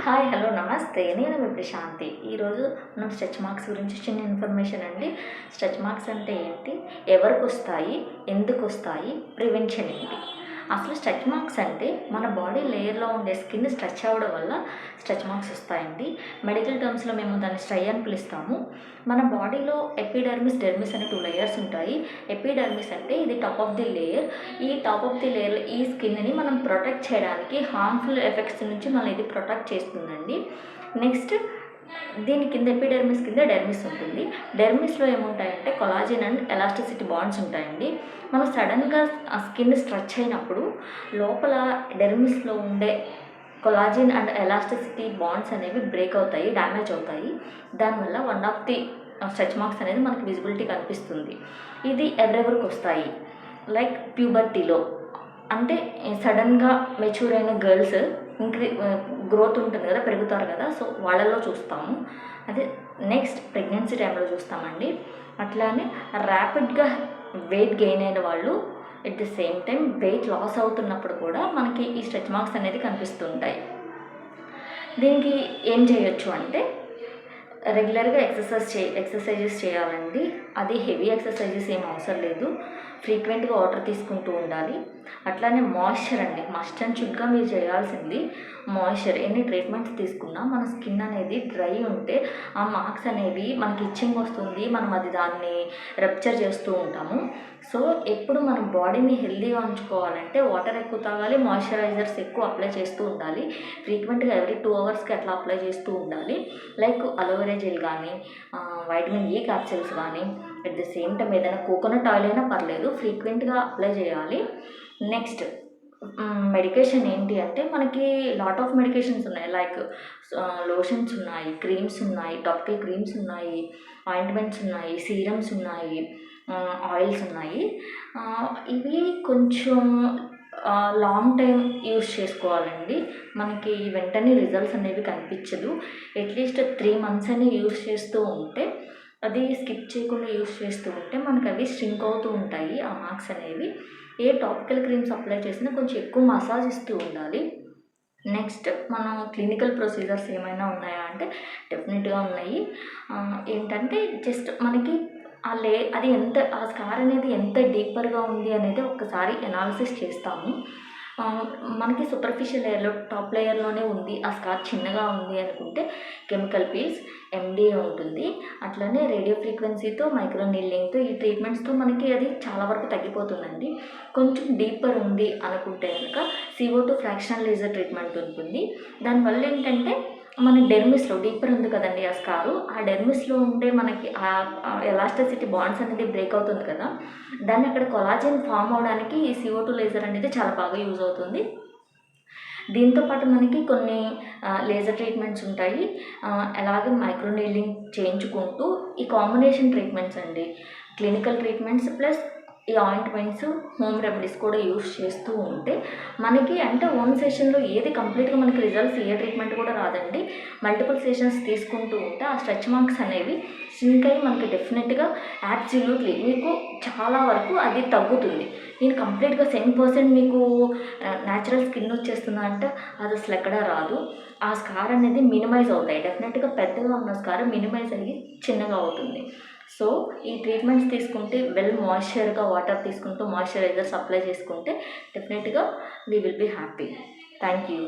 Hi hello నమస్తే. నేను మీ ప్రశాంతి. ఈరోజు మనం స్ట్రెచ్ మార్క్స్ గురించి చిన్న ఇన్ఫర్మేషన్ అండి. స్ట్రెచ్ మార్క్స్ అంటే ఏంటి, ఎవరికి వస్తాయి, ఎందుకు వస్తాయి, ప్రివెన్షన్ ఏంటి? అసలు స్ట్రెచ్ మార్క్స్ అంటే మన బాడీ లేయర్లో ఉండే స్కిన్ స్ట్రెచ్ అవ్వడం వల్ల స్ట్రెచ్ మార్క్స్ వస్తాయండి. మెడికల్ టర్మ్స్లో మేము దాన్ని స్ట్రై అని పిలుస్తాము. మన బాడీలో ఎపిడర్మిస్, డెర్మిస్ అనే 2 లేయర్స్ ఉంటాయి. ఎపిడర్మిస్ అంటే ఇది టాప్ ఆఫ్ ది లేయర్. ఈ టాప్ ఆఫ్ ది లేయర్ ఈ స్కిన్ని మనం ప్రొటెక్ట్ చేయడానికి, హార్మ్ఫుల్ ఎఫెక్ట్స్ నుంచి మనం ఇది ప్రొటెక్ట్ చేస్తుందండి. నెక్స్ట్ దీని కింద ఎపిడెర్మిస్ కింద డెర్మిస్ ఉంటుంది. డెర్మిస్లో ఏముంటాయంటే కొలాజిన్ అండ్ ఎలాస్టిసిటీ బాండ్స్ ఉంటాయండి. మనం సడన్గా ఆ స్కిన్ స్ట్రెచ్ అయినప్పుడు లోపల డెర్మిస్లో ఉండే కొలాజిన్ అండ్ ఎలాస్టిసిటీ బాండ్స్ అనేవి బ్రేక్ అవుతాయి, డ్యామేజ్ అవుతాయి. దానివల్ల one of the stretch marks అనేది మనకి విజిబిలిటీ కనిపిస్తుంది. ఇది ఎవరెవరికి వస్తాయి, లైక్ ప్యూబర్టీలో, అంటే సడన్గా మెచ్యూర్ అయిన గర్ల్స్ గ్రోత్ ఉంటుంది కదా, పెరుగుతారు కదా, సో వాళ్ళల్లో చూస్తాము. అదే నెక్స్ట్ ప్రెగ్నెన్సీ టైంలో చూస్తామండి. అట్లానే ర్యాపిడ్గా వెయిట్ గెయిన్ అయిన వాళ్ళు at the same time weight loss అవుతున్నప్పుడు కూడా మనకి ఈ స్ట్రెచ్ మార్క్స్ అనేది కనిపిస్తుంటాయి. దీనికి ఏం చేయొచ్చు అంటే రెగ్యులర్గా ఎక్సర్సైజెస్ చేయాలండి. అది హెవీ ఎక్సర్సైజెస్ ఏం అవసరం లేదు. ఫ్రీక్వెంట్గా వాటర్ తీసుకుంటూ ఉండాలి. అట్లానే మాయిశ్చర్ అండి, మస్ట్ అండ్ షుడ్గా మీరు చేయాల్సింది మాయిశ్చర్. ఎన్ని ట్రీట్మెంట్స్ తీసుకున్నా మన స్కిన్ అనేది డ్రై ఉంటే ఆ మార్క్స్ అనేవి మనకి ఇచ్చింగ్ వస్తుంది, మనం దాన్ని రప్చర్ చేస్తూ ఉంటాము. సో ఎప్పుడు మనం బాడీని హెల్దీగా ఉంచుకోవాలంటే వాటర్ ఎక్కువ తాగాలి, మాయిశ్చరైజర్స్ ఎక్కువ అప్లై చేస్తూ ఉండాలి. ఫ్రీక్వెంట్గా ఎవ్రీ 2 అవర్స్కి అట్లా అప్లై చేస్తూ ఉండాలి. లైక్ అలోవెరా జెల్ కానీ, వైటమిన్ E క్యాప్సిల్స్ కానీ, అట్ ది సేమ్ టైం ఏదైనా కోకోనట్ ఆయిల్ అయినా పర్లేదు, ఫ్రీక్వెంట్గా అప్లై చేయాలి. నెక్స్ట్ మెడికేషన్ ఏంటి అంటే మనకి లాట్ ఆఫ్ మెడికేషన్స్ ఉన్నాయి. లైక్ లోషన్స్ ఉన్నాయి, క్రీమ్స్ ఉన్నాయి, టాపికల్ క్రీమ్స్ ఉన్నాయి, ఆయింట్మెంట్స్ ఉన్నాయి, సీరమ్స్ ఉన్నాయి, ఆయిల్స్ ఉన్నాయి. ఇవి కొంచెం లాంగ్ టైం యూస్ చేసుకోవాలండి. మనకి వెంటనే రిజల్ట్స్ అనేవి కనిపించదు. అట్లీస్ట్ 3 months అని యూస్ చేస్తూ ఉంటే, అది స్కిప్ చేయకుండా యూస్ చేస్తూ ఉంటే మనకు అవి స్ట్రింక్ అవుతూ ఉంటాయి ఆ మార్క్స్ అనేవి. ఏ టాపికల్ క్రీమ్స్ అప్లై చేసినా కొంచెం ఎక్కువ మసాజ్ ఇస్తూ ఉండాలి. నెక్స్ట్ మనం క్లినికల్ ప్రొసీజర్స్ ఏమైనా ఉన్నాయా అంటే డెఫినెట్గా ఉన్నాయి. ఏంటంటే జస్ట్ మనకి అది ఆ స్కార్ అనేది ఎంత డీపర్గా ఉంది అనేది ఒక్కసారి ఎనాలిసిస్ చేస్తాము. మనకి సూపర్ఫిషియల్ లేయర్లో, టాప్ లేయర్లోనే ఉంది, ఆ స్కార్ చిన్నగా ఉంది అనుకుంటే కెమికల్ పీల్స్, MDA ఉంటుంది. అట్లనే రేడియో ఫ్రీక్వెన్సీతో, మైక్రో నీడ్లింగ్తో, ఈ ట్రీట్మెంట్స్తో మనకి అది చాలా వరకు తగ్గిపోతుందండి. కొంచెం డీపర్ ఉంది అనుకుంటే కనుక CO2 ఫ్రాక్షనల్ లేజర్ ట్రీట్మెంట్ ఉంటుంది. దానివల్ల ఏంటంటే మన డెర్మిస్లో డీపర్ ఉంది కదండి ఆ స్కారు, ఆ డెర్మిస్లో ఉండే మనకి ఆ ఎలాస్టిసిటీ బాండ్స్ అనేది బ్రేక్ అవుతుంది కదా, దాన్ని అక్కడ కొలాజిన్ ఫామ్ అవడానికి ఈ CO2 లేజర్ అనేది చాలా బాగా యూజ్ అవుతుంది. దీంతోపాటు మనకి కొన్ని లేజర్ ట్రీట్మెంట్స్ ఉంటాయి. అలాగే మైక్రో నీడ్లింగ్ చేయించుకుంటూ ఈ కాంబినేషన్ ట్రీట్మెంట్స్ అండి, క్లినికల్ ట్రీట్మెంట్స్ ప్లస్ ఈ ఆయింట్మెంట్స్, హోమ్ రెమెడీస్ కూడా యూస్ చేస్తూ ఉంటే మనకి అంటే ఓన్ సెషన్లో ఏది కంప్లీట్గా మనకి రిజల్ట్స్ ఏ ట్రీట్మెంట్ కూడా రాదండి. మల్టిపుల్ సెషన్స్ తీసుకుంటూ ఉంటే ఆ స్ట్రెచ్ మార్క్స్ అనేవి సింక్ అయ్యి మనకి డెఫినెట్గా యాబ్సల్యూట్లీ మీకు చాలా వరకు అది తగ్గుతుంది. నేను కంప్లీట్గా 100% మీకు న్యాచురల్ స్కిన్ వచ్చేస్తుందా అంటే అది అసలు ఎక్కడా రాదు. ఆ స్కార్ అనేది మినిమైజ్ అవుతాయి. డెఫినెట్గా పెద్దగా ఉన్న స్కార్ మినిమైజ్ అయ్యి చిన్నగా అవుతుంది. సో ఈ ట్రీట్మెంట్స్ తీసుకుంటే మాయిశ్చర్గా వాటర్ తీసుకుంటూ మాయిశ్చరైజర్స్ అప్లై చేసుకుంటే డెఫినెట్గా we will be happy. Thank you.